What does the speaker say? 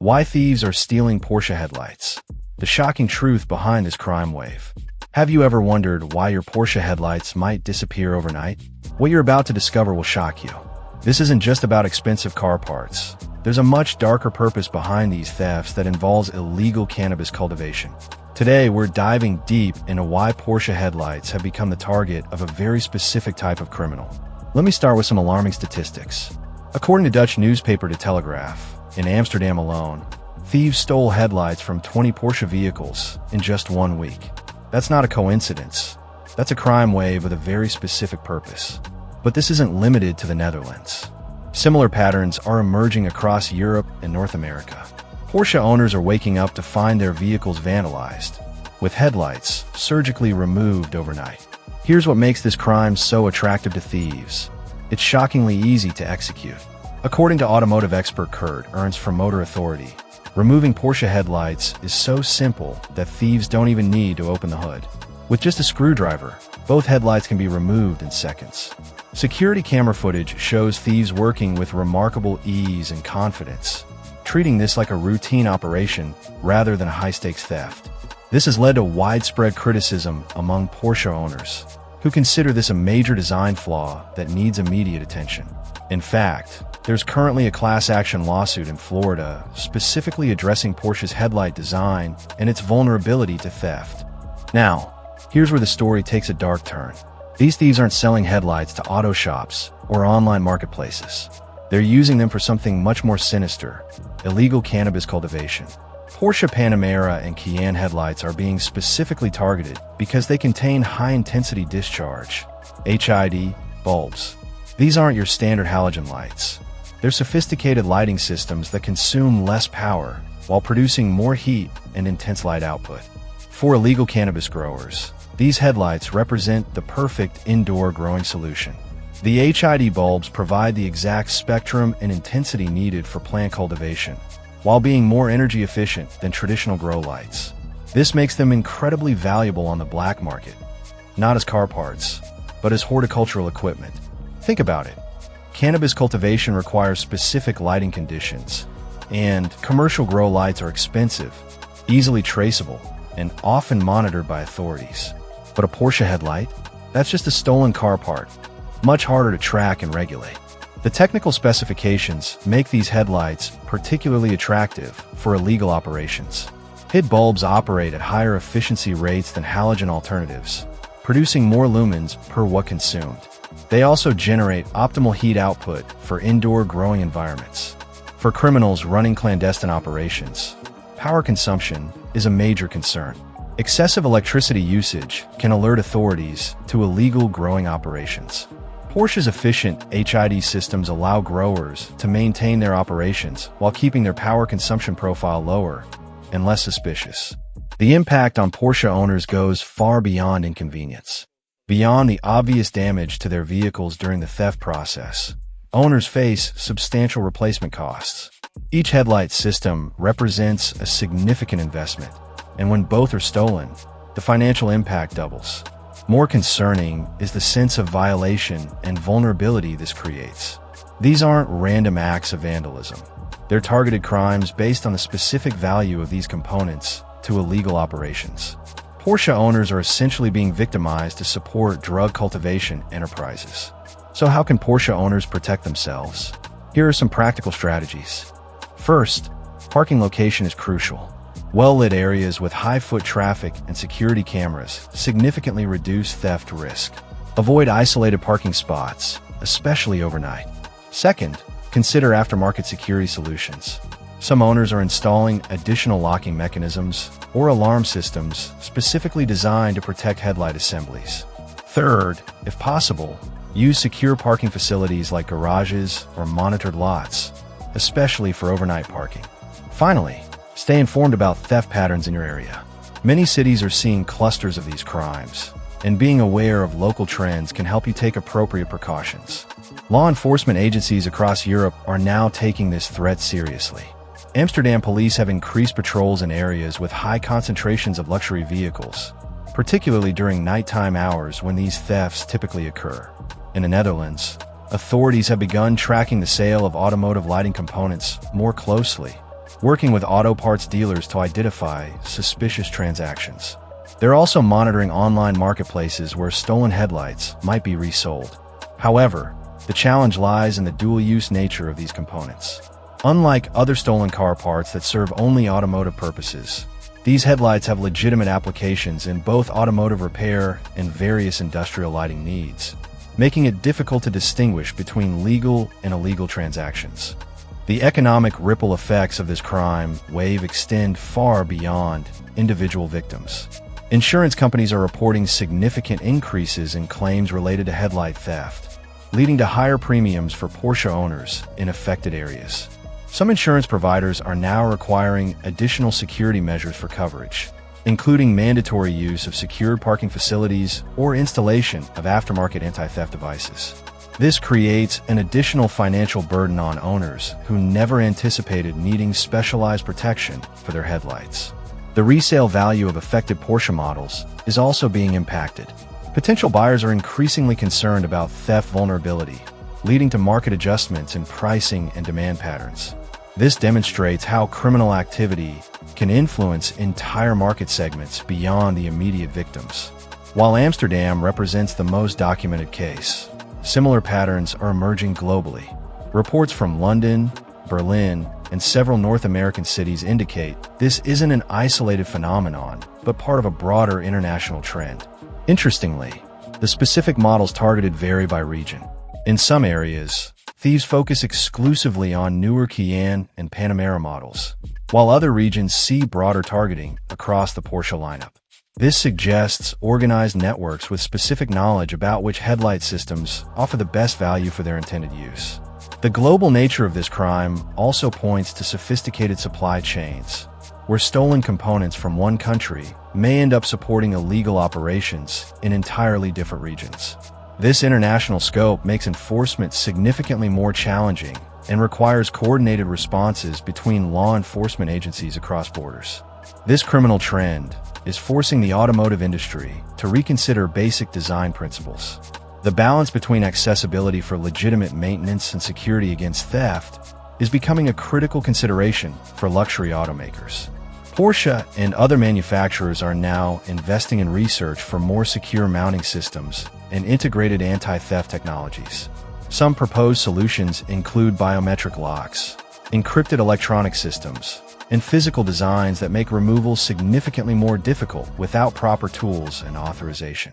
Why thieves are stealing Porsche headlights. The shocking truth behind this crime wave. Have you ever wondered why your Porsche headlights might disappear overnight? What you're about to discover will shock you. This isn't just about expensive car parts. There's a much darker purpose behind these thefts that involves illegal cannabis cultivation. Today, we're diving deep into why Porsche headlights have become the target of a very specific type of criminal. Let me start with some alarming statistics. According to Dutch newspaper De Telegraaf, in Amsterdam alone, thieves stole headlights from 20 Porsche vehicles in just 1 week. That's not a coincidence. That's a crime wave with a very specific purpose. But this isn't limited to the Netherlands. Similar patterns are emerging across Europe and North America. Porsche owners are waking up to find their vehicles vandalized, with headlights surgically removed overnight. Here's what makes this crime so attractive to thieves. It's shockingly easy to execute. According to automotive expert Kurt Ernst from Motor Authority, removing Porsche headlights is so simple that thieves don't even need to open the hood. With just a screwdriver, both headlights can be removed in seconds. Security camera footage shows thieves working with remarkable ease and confidence, treating this like a routine operation rather than a high-stakes theft. This has led to widespread criticism among Porsche owners, who consider this a major design flaw that needs immediate attention. In fact, there's currently a class action lawsuit in Florida specifically addressing Porsche's headlight design and its vulnerability to theft. Now, here's where the story takes a dark turn. These thieves aren't selling headlights to auto shops or online marketplaces. They're using them for something much more sinister: illegal cannabis cultivation. Porsche Panamera and Cayenne headlights are being specifically targeted because they contain high-intensity discharge, HID, bulbs. These aren't your standard halogen lights. They're sophisticated lighting systems that consume less power while producing more heat and intense light output. For illegal cannabis growers, these headlights represent the perfect indoor growing solution. The HID bulbs provide the exact spectrum and intensity needed for plant cultivation, while being more energy efficient than traditional grow lights. This makes them incredibly valuable on the black market, not as car parts, but as horticultural equipment. Think about it. Cannabis cultivation requires specific lighting conditions, and commercial grow lights are expensive, easily traceable, and often monitored by authorities. But a Porsche headlight? That's just a stolen car part, much harder to track and regulate. The technical specifications make these headlights particularly attractive for illegal operations. HID bulbs operate at higher efficiency rates than halogen alternatives, producing more lumens per watt consumed. They also generate optimal heat output for indoor growing environments. For criminals running clandestine operations, power consumption is a major concern. Excessive electricity usage can alert authorities to illegal growing operations. Porsche's efficient HID systems allow growers to maintain their operations while keeping their power consumption profile lower and less suspicious. The impact on Porsche owners goes far beyond inconvenience. Beyond the obvious damage to their vehicles during the theft process, owners face substantial replacement costs. Each headlight system represents a significant investment, and when both are stolen, the financial impact doubles. More concerning is the sense of violation and vulnerability this creates. These aren't random acts of vandalism. They're targeted crimes based on the specific value of these components to illegal operations. Porsche owners are essentially being victimized to support drug cultivation enterprises. So how can Porsche owners protect themselves? Here are some practical strategies. First, parking location is crucial. Well-lit areas with high foot traffic and security cameras significantly reduce theft risk. Avoid isolated parking spots, especially overnight. Second, consider aftermarket security solutions. Some owners are installing additional locking mechanisms or alarm systems specifically designed to protect headlight assemblies. Third, if possible, use secure parking facilities like garages or monitored lots, especially for overnight parking. Finally, stay informed about theft patterns in your area. Many cities are seeing clusters of these crimes, and being aware of local trends can help you take appropriate precautions. Law enforcement agencies across Europe are now taking this threat seriously. Amsterdam police have increased patrols in areas with high concentrations of luxury vehicles, particularly during nighttime hours when these thefts typically occur. In the Netherlands, authorities have begun tracking the sale of automotive lighting components more closely, working with auto parts dealers to identify suspicious transactions. They're also monitoring online marketplaces where stolen headlights might be resold. However, the challenge lies in the dual-use nature of these components. Unlike other stolen car parts that serve only automotive purposes, these headlights have legitimate applications in both automotive repair and various industrial lighting needs, making it difficult to distinguish between legal and illegal transactions. The economic ripple effects of this crime wave extend far beyond individual victims. Insurance companies are reporting significant increases in claims related to headlight theft, leading to higher premiums for Porsche owners in affected areas. Some insurance providers are now requiring additional security measures for coverage, including mandatory use of secured parking facilities or installation of aftermarket anti-theft devices. This creates an additional financial burden on owners who never anticipated needing specialized protection for their headlights. The resale value of affected Porsche models is also being impacted. Potential buyers are increasingly concerned about theft vulnerability, leading to market adjustments in pricing and demand patterns. This demonstrates how criminal activity can influence entire market segments beyond the immediate victims. While Amsterdam represents the most documented case, similar patterns are emerging globally. Reports from London, Berlin, and several North American cities indicate this isn't an isolated phenomenon, but part of a broader international trend. Interestingly, the specific models targeted vary by region. In some areas, thieves focus exclusively on newer Cayenne and Panamera models, while other regions see broader targeting across the Porsche lineup. This suggests organized networks with specific knowledge about which headlight systems offer the best value for their intended use. The global nature of this crime also points to sophisticated supply chains, where stolen components from one country may end up supporting illegal operations in entirely different regions. This international scope makes enforcement significantly more challenging and requires coordinated responses between law enforcement agencies across borders. This criminal trend is forcing the automotive industry to reconsider basic design principles. The balance between accessibility for legitimate maintenance and security against theft is becoming a critical consideration for luxury automakers. Porsche and other manufacturers are now investing in research for more secure mounting systems and integrated anti-theft technologies. Some proposed solutions include biometric locks, encrypted electronic systems, and physical designs that make removal significantly more difficult without proper tools and authorization.